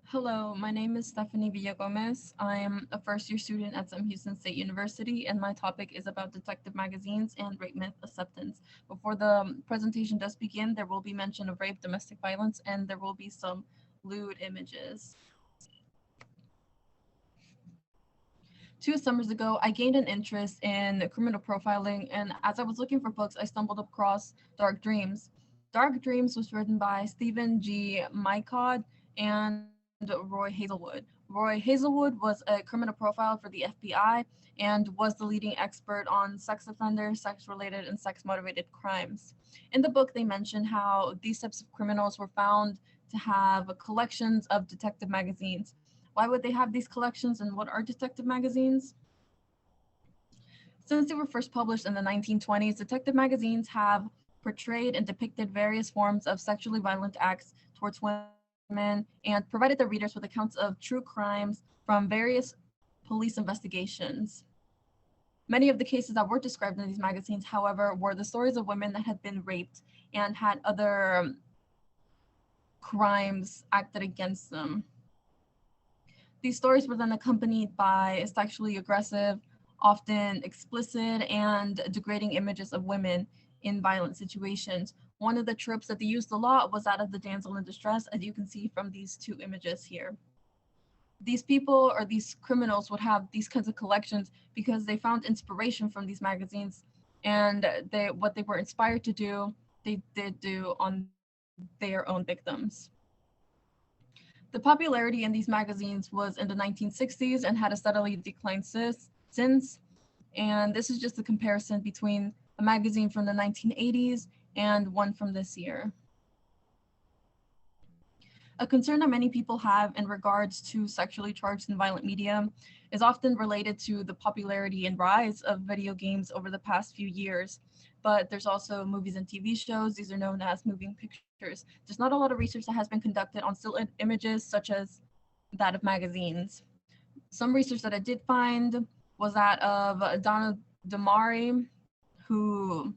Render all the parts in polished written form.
Hello, my name is Stephanie Villagomez. I am a first year student at Sam Houston State University, and my topic is about detective magazines and rape myth acceptance. Before the presentation does begin, there will be mention of rape, domestic violence, and there will be some lewd images. 2 summers ago, I gained an interest in criminal profiling, and as I was looking for books, I stumbled across Dark Dreams. Dark Dreams was written by Stephen G. Mycod and Roy Hazelwood. Roy Hazelwood was a criminal profile for the FBI and was the leading expert on sex offenders, sex related, and sex motivated crimes. In the book, they mention how these types of criminals were found to have collections of detective magazines. Why would they have these collections and what are detective magazines? Since they were first published in the 1920s, detective magazines have portrayed and depicted various forms of sexually violent acts towards women and provided their readers with accounts of true crimes from various police investigations. Many of the cases that were described in these magazines, however, were the stories of women that had been raped and had other crimes acted against them. These stories were then accompanied by sexually aggressive, often explicit, and degrading images of women in violent situations. One of the tropes that they used a lot was that of the damsel in distress, as you can see from these two images here. These people or these criminals would have these kinds of collections because they found inspiration from these magazines, and what they were inspired to do, they did do on their own victims. The popularity in these magazines was in the 1960s and had a steadily declined since. And this is just a comparison between a magazine from the 1980s and one from this year. A concern that many people have in regards to sexually charged and violent media is often related to the popularity and rise of video games over the past few years. But there's also movies and TV shows. These are known as moving pictures. There's not a lot of research that has been conducted on still images, such as that of magazines. Some research that I did find was that of Donald Damari, who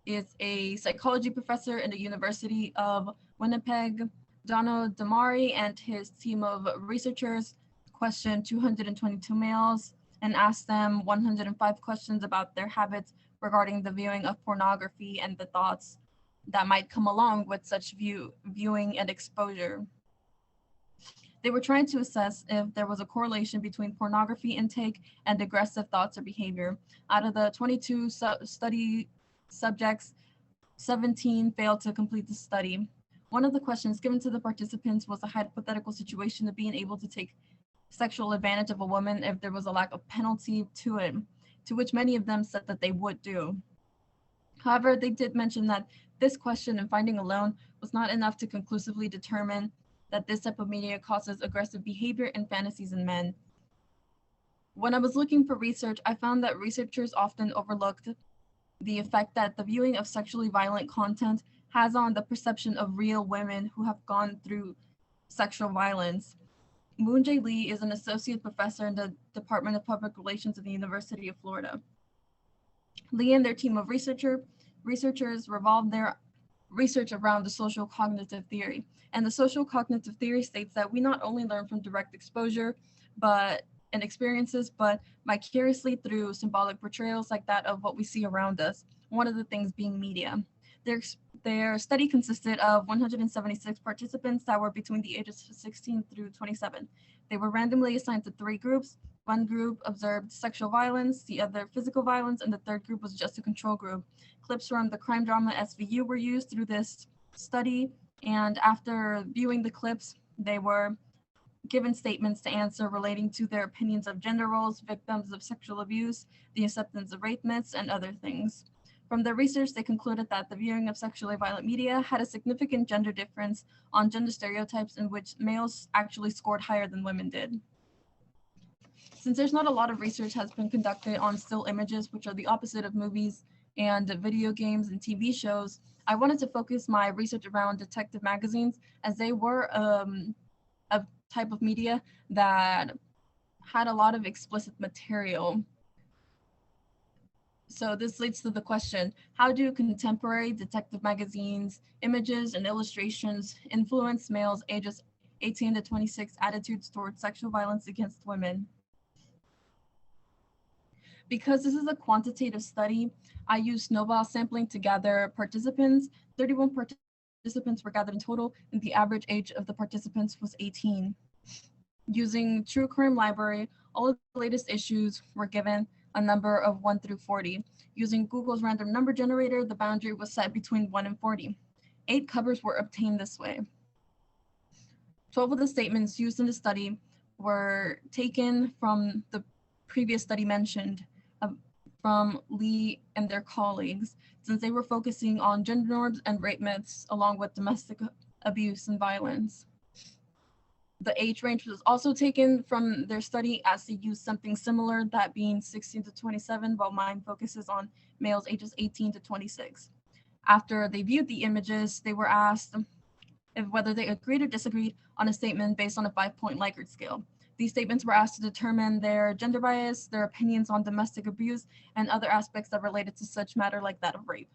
is a psychology professor in the University of Winnipeg. Donald Damari and his team of researchers questioned 222 males and asked them 105 questions about their habits regarding the viewing of pornography and the thoughts that might come along with such viewing and exposure. They were trying to assess if there was a correlation between pornography intake and aggressive thoughts or behavior. Out of the 22 study subjects, 17 failed to complete the study. One of the questions given to the participants was a hypothetical situation of being able to take sexual advantage of a woman if there was a lack of penalty to it, to which many of them said that they would do. However, they did mention that this question and finding alone was not enough to conclusively determine that this type of media causes aggressive behavior and fantasies in men. When I was looking for research, I found that researchers often overlooked the effect that the viewing of sexually violent content has on the perception of real women who have gone through sexual violence. Moon Jae Lee is an associate professor in the Department of Public Relations at the University of Florida. Lee and their team of researchers revolve their research around the social cognitive theory. And the social cognitive theory states that we not only learn from direct exposure, but and experiences, but vicariously through symbolic portrayals like that of what we see around us. One of the things being media. Their, their study consisted of 176 participants that were between the ages of 16 through 27. They were randomly assigned to 3 groups. One group observed sexual violence, the other physical violence, and the third group was just a control group. Clips from the crime drama SVU were used through this study, and after viewing the clips, they were given statements to answer relating to their opinions of gender roles, victims of sexual abuse, the acceptance of rape myths, and other things. From their research, they concluded that the viewing of sexually violent media had a significant gender difference on gender stereotypes in which males actually scored higher than women did. Since there's not a lot of research has been conducted on still images, which are the opposite of movies and video games and TV shows, I wanted to focus my research around detective magazines as they were a type of media that had a lot of explicit material. So this leads to the question, how do contemporary detective magazines, images, and illustrations influence males 18 to 26 attitudes towards sexual violence against women. Because this is a quantitative study, I used snowball sampling to gather participants. 31 participants were gathered in total, and the average age of the participants was 18. Using True Crime Library, all of the latest issues were given a number of 1 through 40. Using Google's random number generator, the boundary was set between 1 and 40. 8 covers were obtained this way. 12 of the statements used in the study were taken from the previous study mentioned, from Lee and their colleagues, since they were focusing on gender norms and rape myths, along with domestic abuse and violence. The age range was also taken from their study, as they used something similar, that being 16 to 27, while mine focuses on males ages 18 to 26. After they viewed the images, they were asked whether they agreed or disagreed on a statement based on a 5-point Likert scale. These statements were asked to determine their gender bias, their opinions on domestic abuse, and other aspects that related to such matter like that of rape.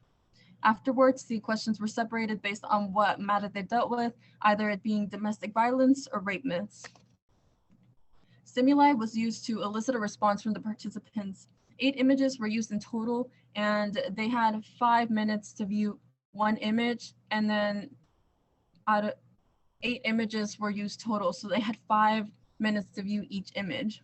Afterwards, the questions were separated based on what matter they dealt with, either it being domestic violence or rape myths. Stimuli was used to elicit a response from the participants. 8 images were used in total, and they had 5 minutes to view one image, and then out of 8 images were used total, so they had 5 minutes to view each image.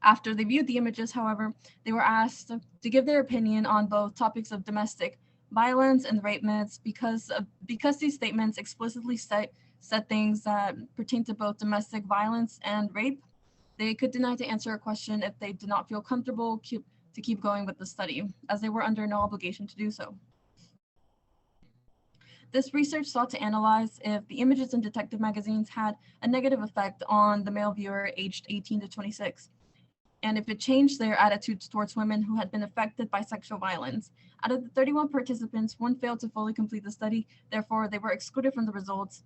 After they viewed the images, however, they were asked to give their opinion on both topics of domestic violence and rape myths, because these statements explicitly set things that pertain to both domestic violence and rape. They could deny to answer a question if they did not feel comfortable to keep going with the study, as they were under no obligation to do so. This research sought to analyze if the images in detective magazines had a negative effect on the male viewer aged 18 to 26, and if it changed their attitudes towards women who had been affected by sexual violence. Out of the 31 participants, 1 failed to fully complete the study, therefore they were excluded from the results.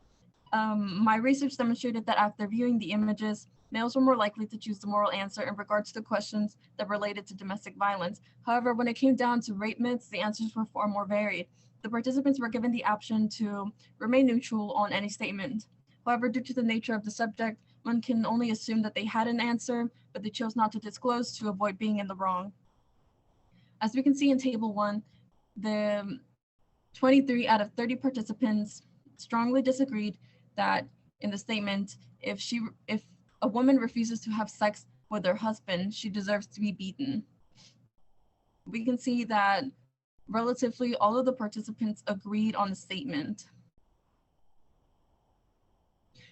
My research demonstrated that after viewing the images, males were more likely to choose the moral answer in regards to questions that related to domestic violence. However, when it came down to rape myths, the answers were far more varied. The participants were given the option to remain neutral on any statement. However, due to the nature of the subject, one can only assume that they had an answer, but they chose not to disclose to avoid being in the wrong. As we can see in Table 1, the 23 out of 30 participants strongly disagreed that in the statement, if a woman refuses to have sex with her husband, she deserves to be beaten. We can see that relatively all of the participants agreed on the statement.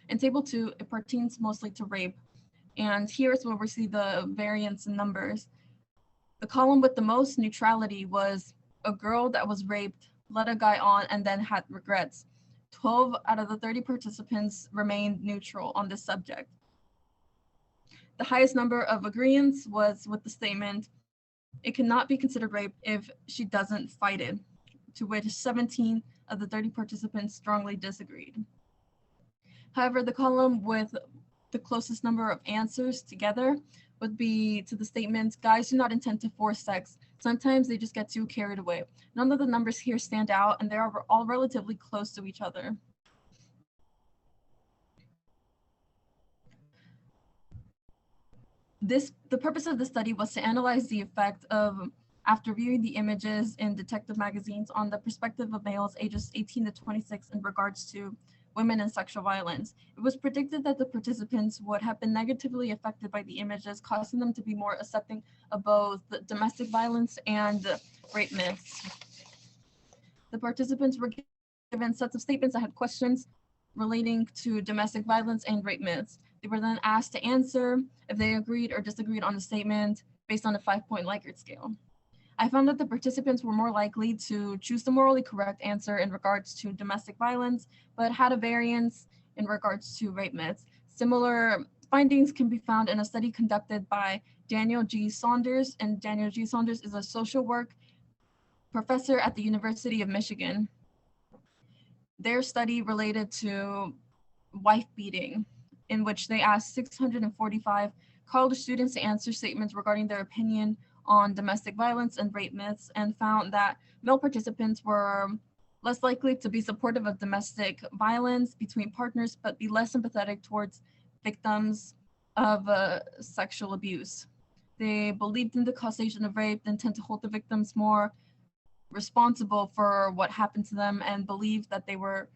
In Table 2, it pertains mostly to rape, and here's where we see the variance in numbers. The column with the most neutrality was a girl that was raped, let a guy on, and then had regrets. 12 out of the 30 participants remained neutral on this subject. The highest number of agreements was with the statement, "It cannot be considered rape if she doesn't fight it," to which 17 of the 30 participants strongly disagreed. However, the column with the closest number of answers together would be to the statement, "Guys do not intend to force sex. Sometimes they just get too carried away." None of the numbers here stand out, and they are all relatively close to each other. The purpose of the study was to analyze the effect of, after viewing the images in detective magazines, on the perspective of males ages 18 to 26 in regards to women and sexual violence. It was predicted that the participants would have been negatively affected by the images, causing them to be more accepting of both domestic violence and rape myths. The participants were given sets of statements that had questions relating to domestic violence and rape myths. They were then asked to answer if they agreed or disagreed on the statement based on a 5-point Likert scale. I found that the participants were more likely to choose the morally correct answer in regards to domestic violence, but had a variance in regards to rape myths. Similar findings can be found in a study conducted by Daniel G. Saunders, and Daniel G. Saunders is a social work professor at the University of Michigan. Their study related to wife beating, in which they asked 645 college students to answer statements regarding their opinion on domestic violence and rape myths, and found that male participants were less likely to be supportive of domestic violence between partners, but be less sympathetic towards victims of sexual abuse. They believed in the causation of rape and tend to hold the victims more responsible for what happened to them and believe that they were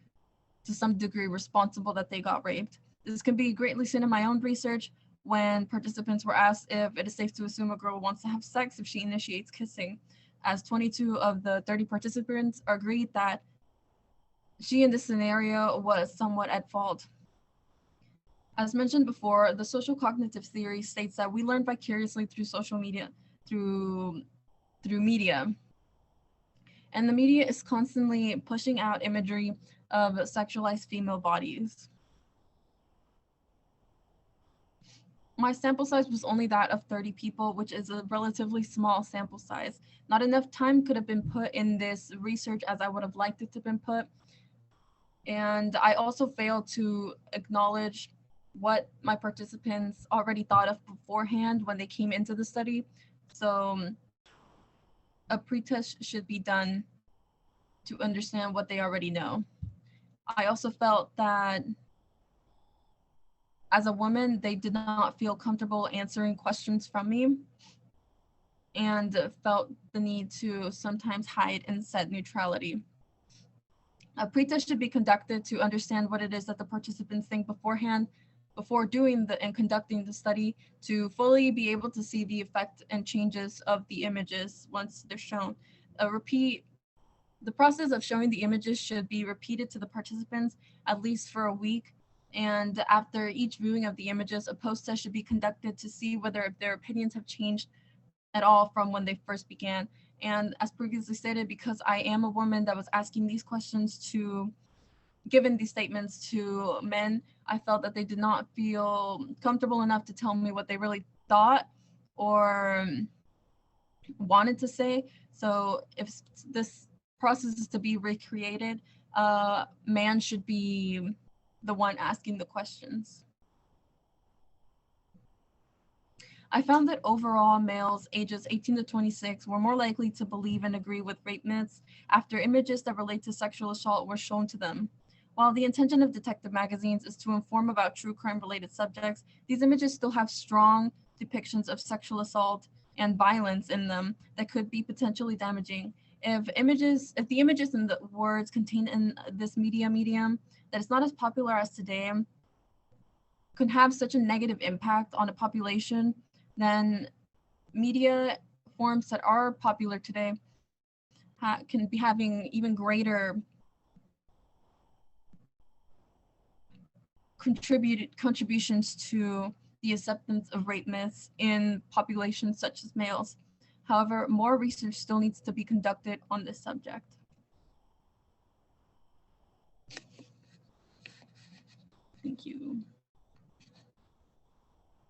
to some degree responsible that they got raped. This can be greatly seen in my own research when participants were asked if it is safe to assume a girl wants to have sex if she initiates kissing, as 22 of the 30 participants agreed that she in this scenario was somewhat at fault. As mentioned before, the social cognitive theory states that we learn vicariously through social media, through media. And the media is constantly pushing out imagery of sexualized female bodies. My sample size was only that of 30 people, which is a relatively small sample size. Not enough time could have been put in this research as I would have liked it to have been put. And I also failed to acknowledge what my participants already thought of beforehand when they came into the study. So a pretest should be done to understand what they already know. I also felt that as a woman, they did not feel comfortable answering questions from me and felt the need to sometimes hide and set neutrality. A pretest should be conducted to understand what it is that the participants think beforehand, before doing and conducting the study, to fully be able to see the effect and changes of the images once they're shown. The process of showing the images should be repeated to the participants at least for a week. And after each viewing of the images, a post-test should be conducted to see whether their opinions have changed at all from when they first began. And as previously stated, because I am a woman that was asking these questions given these statements to men, I felt that they did not feel comfortable enough to tell me what they really thought or wanted to say. So if this process is to be recreated, man should be the one asking the questions. I found that overall males ages 18 to 26 were more likely to believe and agree with rape myths after images that relate to sexual assault were shown to them. While the intention of detective magazines is to inform about true crime related subjects, these images still have strong depictions of sexual assault and violence in them that could be potentially damaging. If the images and the words contained in this medium that is not as popular as today can have such a negative impact on a population, then media forms that are popular today can be having even greater contributions to the acceptance of rape myths in populations such as males. However, more research still needs to be conducted on this subject. Thank you.